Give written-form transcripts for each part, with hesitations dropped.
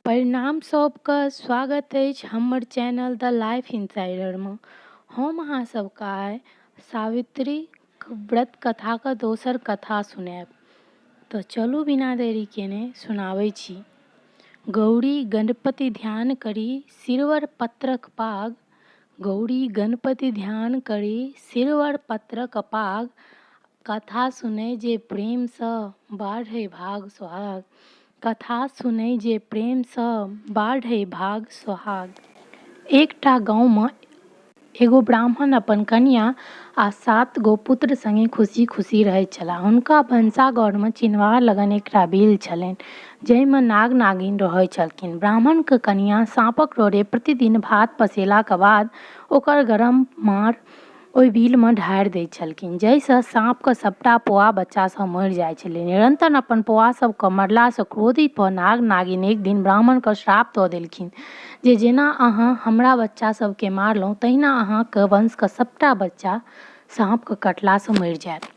परिणाम सबके स्वागत अछि हमर चैनल द लाइफ इनसाइडरमे। हम अहाँ सबके आइ सावित्री व्रत कथाके दोसर कथा सुनाएब। तऽ चलू बिना देरी केने सुनाबै छी। गौरी गणपति ध्यान करी सिरवर पत्रक पाग, गौरी गणपति ध्यान करी सिरवर पत्रक पाग, कथा सुनै जे प्रेमसँ बाढ़ै भाग सोहाग, कथा सुनै जे प्रेमसँ बाढ़ै भाग सोहाग। एकटा गाँवमे एगो ब्राह्मण अपन कन्या आ 7 गो पुत्र संगे खुशी खुशी रहैत छलाह। हुनका भनसाघरमे चिन्हवार लगन एकटा बिल छलनि जाहिमे नाग नागिन रहैत छलखिन। ब्राह्मणक कन्या साँपक डरे प्रतिदिन भात पसेलाक बाद ओकर गरम मार ओहि बिलमे ढारि दैत छलखिन, जाहिसँ साँपके सबटा पौआ बच्चासभ मरि जाइत छलै। निरंतर अपन पौआ सभके मरलासँ क्रोधित भऽ नाग नागिन एक दिन ब्राह्मणके श्राप दऽ देलखिन जे जेना अहाँ हमरा बच्चा सभके मारलहुँ तहिना अहाँके वंशके सबटा बच्चा साँपके कटलासँ मरि जायत।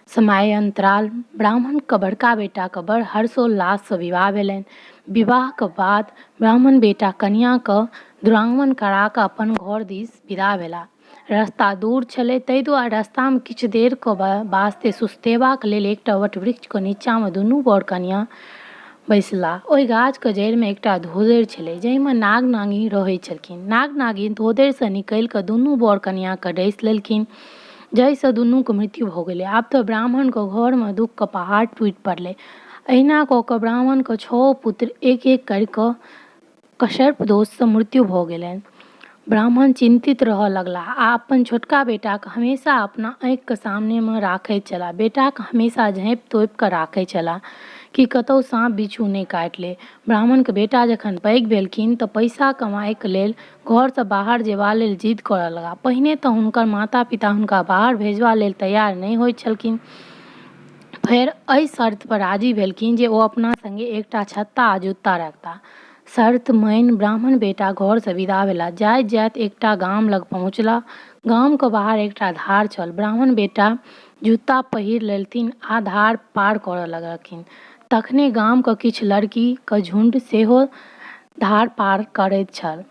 समय अंतराल ब्राह्मणके बड़का बेटाके बड़ हर्षोल्लाससँ विवाह भेलनि। विवाहके बाद ब्राह्मण बेटा कन्याके दुरागमन करा कऽ अपन घर दिस विदा भेलाह। रास्ता दूर छलै ताहि दुआरे रास्तामे किछु देरके वास्ते सुस्तेबाक लेल एकटा वटवृक्षके नीचाँमे दुनू बर कन्या बैसलाह। ओहि गाछके जड़िमे एकटा धोधरि छलै जाहिमे नाग नागिन रहैत छलखिन। नाग नागिन धोधरिसँ निकलि कऽ दुनू बर कन्याके डसि लेलखिन, जाहिसँ दुनूके मृत्यु भऽ गेलै। आब तऽ ब्राह्मणके घरमे दुःखके पहाड़ टूटि पड़लै। अहिना कऽ कऽ ब्राह्मणके 6 पुत्र एक एक करि कऽ सर्पदोषसँ मृत्यु भऽ गेलनि। ब्राह्मण चिंतित रहऽ लगलाह आ अपन छोटका बेटाके हमेशा अपना आँखिके सामनेमे राखैत छलाह। बेटाके हमेशा झाँपि तोपि कऽ राखैत छलाह कि कतहु साँप बिच्छू नहि काटि ले। ब्राह्मणके बेटा जखन पैघ भेलखिन तऽ पैसा कमाइके लेल घरसँ बाहर जेबा लेल जिद करऽ लगा। पहिने तऽ हुनकर माता पिता हुनका बाहर भेजबा लेल तैयार नहि होइत छलखिन, फेर एहि शर्त पर राजी भेलखिन जे ओ अपना संगे एकटा छत्ता आ जूता रखताह। शर्त मानि ब्राह्मण बेटा घरसँ विदा भेलाह। जाइत जाइत एकटा गाम लग पहुँचलाह। गामके बाहर एकटा धार छल। ब्राह्मण बेटा जूता पहिर लेलथिन आ धार पार करऽ लगलखिन। तखने गामके किछु लड़कीके झुंड सेहो धार पार करैत छल।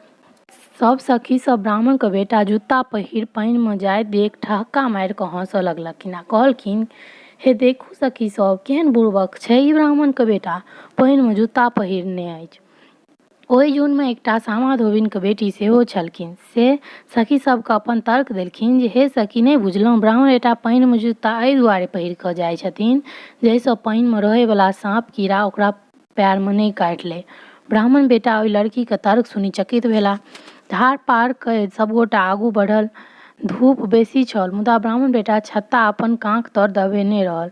सब सखी सब ब्राह्मणके बेटा जूता पहिर पानिमे जाइत देख ठहाका मारि कऽ हँसऽ लगलखिन आ कहलखिन, हे देखू सखी सब, केहन बुड़बक छै ई ब्राह्मणके बेटा, पानिमे जूता पहिरने अछि। ओहि झुंडमे एकटा सामा धोबिनके बेटी सेहो छलखिन। से सखी सबके अपन तर्क देलखिन जे हे सखी, नहि बुझलहुँ, ब्राह्मण बेटा पानिमे जूता एहि दुआरे पहिर कऽ जाइ छथिन जाहिसँ पानिमे रहैवला साँप कीड़ा ओकरा पैरमे नहि काटि लै। ब्राह्मण बेटा ओहि लड़कीके तर्क सुनि चकित भेलाह। धार पार कऽ सबगोटा आगू बढ़ल। धूप बेसी छल मुदा ब्राह्मण बेटा छत्ता अपन काँख तर दबेने रहल।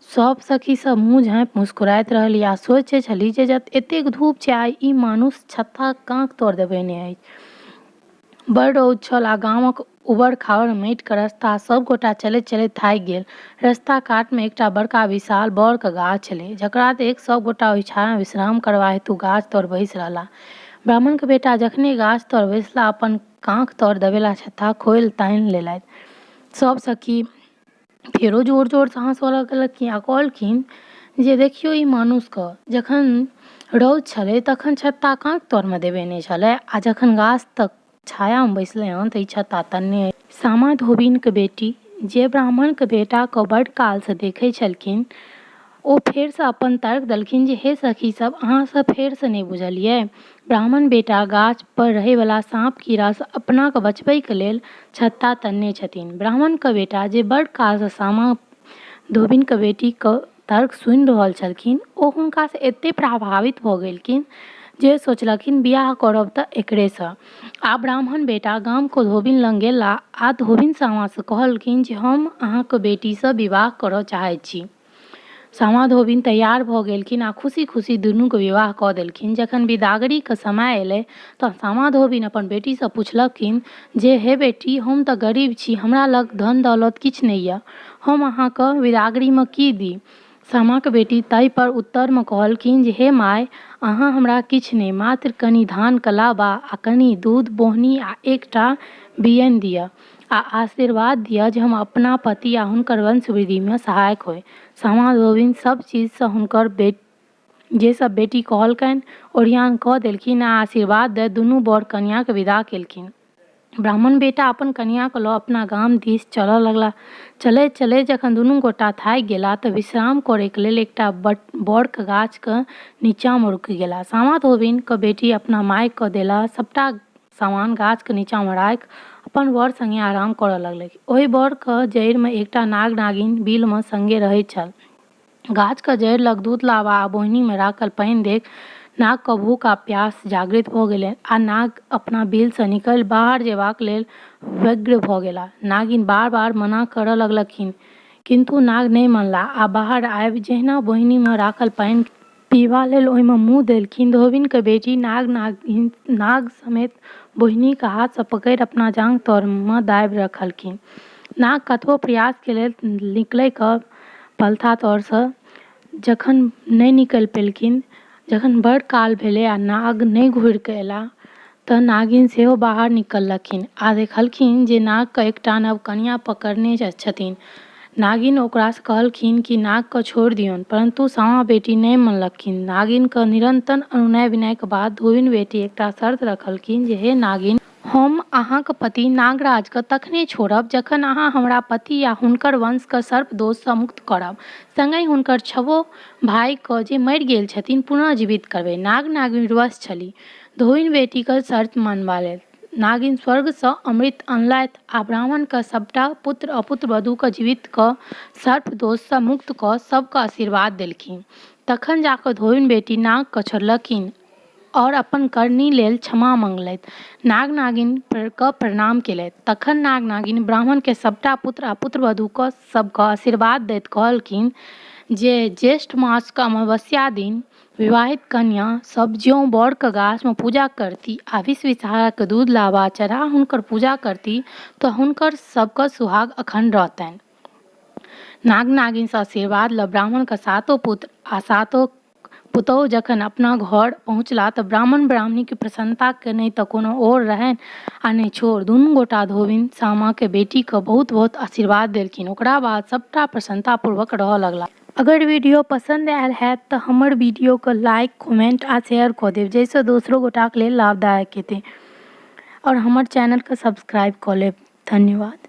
सब सखी सब मुँह झाँपि मुस्कुराइत रहली आ सोचैत छली जे एतेक धूप छै आ ई मानुष छत्ता काँख तर दबेने अछि। बड़ रौद छल आ गामक उबड़ खाबड़ माटिके रास्ता। सब गोटा चलैत चलैत थाकि गेल। रास्ता कातमे एकटा बड़का विशाल बड़के गाछ छलै जकरा देख सब गोटा ओहि छायामे विश्राम करबा हेतु गाछ तर बैसि रहलाह। ब्राह्मणके बेटा जखने गाछ तर बैसलाह अपन काँख तर दबेला छत्ता खोलि तानि लेलथि। सब सखी फेरो जोर जोरसँ हँसऽ लगलखिन आ कहलखिन जे देखियौ ई मानुषके, जखन रौद छलै तखन छत्ता काँख तरमे देबेने छलै आ जखन गाछ तक छायामे बैसलै हन तऽ ई छत्ता तन्ने। सामा धोबिनके बेटी जे ब्राह्मणके बेटाके बड़ कालसँ देखै छलखिन ओ फेरसँ अपन तर्क देलखिन जे हे सखी सब, अहाँसब फेरसँ नहि बुझलियै, ब्राह्मण बेटा गाछ पर रहैवला साँप कीड़ासँ अपनाके बचबैके लेल छत्ता तन्ने छथिन। ब्राह्मणके बेटा जे बड़ कालसँ सामा धोबिनके बेटीके तर्क सुनि रहल छलखिन ओ हुनकासँ एतेक प्रभावित भऽ गेलखिन जे सोचलखिन बियाह करब तऽ एकरेसँ। आ ब्राह्मण बेटा गामके धोबिन लग गेला आ धोबिन सामासँ कहलखिन जे हम अहाँके बेटीसँ विवाह करऽ चाहैत छी। सामा धोबिन तैयार भऽ गेलखिन आ खुशी खुशी दुनूके विवाह कऽ देलखिन। जखन विदागरीके समय अयलै तऽ सामा धोबिन अपन बेटीसँ पुछलखिन जे हे बेटी, हम तऽ गरीब छी, हमरा लग धन दौलत किछु नहि यऽ, हम अहाँके विदागरीमे की दी। सामाके बेटी ताहि पर उत्तरमे कहलखिन जे हे माय, अहाँ हमरा किछु नहि, मात्र कनि धानके लाबा आ कनि दूध बोहनी आ एकटा बियनि दिअ आ आशीर्वाद दिअ जे हम अपना पति आ हुनकर वंश वृद्धिमे सहायक होइ। सामा धोबिन सब चीजसँ हुनकर जे सब बेटी कहलकनि ओरियान कऽ देलखिन आ आशीर्वाद दैत दुनू बर कन्याके विदा केलखिन। ब्राह्मण बेटा अपन कन्याके लऽ अपना गाम दिस चलऽ लगला। चलैत चलैत जखन दुनू गोटा थाकि गेला तऽ विश्राम करैके लेल एकटा बड़के गाछके नीचाँमे रुकि गेला। सामा धोबिनके बेटी अपना मायके देला सबटा सामान गाछके नीचाँमे राखि अपन बर सङ्गे आराम करऽ लगलै। ओहि बड़के जड़िमे एकटा नाग नागिन बिलमे सङ्गे रहैत छल। गाछके जड़ि लग दूध लाबा आ बोहनीमे राखल पानि देख नागके भूख आ प्यास जागृत भऽ गेलै आ नाग अपना बिलसँ निकलि बाहर जेबाक लेल व्यग्र भऽ गेला। नागिन बार बार मना करऽ लगलखिन किन्तु नाग नहि मानलाह आ बाहर आबि जहिना बोहनीमे राखल पानि पीबा लेल ओहिमे मुँह देलखिन, धोबिनके बेटी नाग समेत बोहनीके हाथसँ पकड़ि अपना जांघ तरमे दाबि रखलखिन। नाग कतबो प्रयास केलक निकलैके पलथा तरसँ, जखन नहि निकलि पेलखिन, जखन बड़ काल भेलै आ नाग नहि घुरिकऽ अएला तऽ नागिन सेहो बाहर निकललखिन आ देखलखिन जे नागके एकटा नव कनिआँ पकड़ने छथिन। नागिन ओकरासँ कहलखिन कि नागके छोड़ि दियौन, परन्तु सामा बेटी नहि मानलखिन। नागिनके निरंतर अनुनय विनयके बाद धोबिन बेटी एकटा शर्त रखलखिन जे हे नागिन, हम अहाँके पति नागराजके तखने छोड़ब जखन अहाँ हमरा पति आ हुनकर वंशके सर्पदोषसँ मुक्त करब, संगहि हुनकर 6 भाइके जे मरि गेल छथिन पुनः जीवित करबै। नाग नागिन विवश छलीह धोबिन बेटीके शर्त मानबा लेल। नागिन स्वर्गसँ अमृत अनलथि आ ब्राह्मणके सबटा पुत्र अपुत्र वधूके जीवित कऽ सर्पदोषसँ मुक्त कऽ सबके आशीर्वाद देलखिन। तखन जाकऽ धोबिन बेटी नागके छोड़लखिन और अपन करनी लेल क्षमा मंगलथि। नाग नागिनके प्रणाम केलथि। तखन नाग नागिन ब्राह्मणके सबटा पुत्र आ पुत्रवधूके सबके आशीर्वाद दैत कहलखिन जे ज्येष्ठ मासके अमावस्या दिन विवाहित कन्या सब ज्यों बड़के गाछमे पूजा करती आ विष विषहाराके दूध लाबा चढ़ा हुनकर पूजा करती तऽ हुनकर सबके सुहाग अखंड रहतनि। नाग नागिनसँ आशीर्वाद लऽ ब्राह्मणके 7 पुत्र आ 7 पुतोहु जखन अपना घर पहुँचला तऽ ब्राह्मण ब्राह्मणीके प्रसन्नताके नहि तऽ कोनो और रहनि आ नहि छोर। दुनू गोटा धोबिन सामाके बेटीके बहुत बहुत आशीर्वाद देलखिन। ओकरा बाद सबटा प्रसन्नतापूर्वक रहऽ लगला। अगर वीडियो पसंद आयल हैत तऽ हमर वीडियोके लाइक, कमेंट आ शेयर कऽ देब जाहिसँ दोसरो गोटाके लेल लाभदायक हेतै और हमर चैनलके सब्सक्राइब कऽ लेब। धन्यवाद।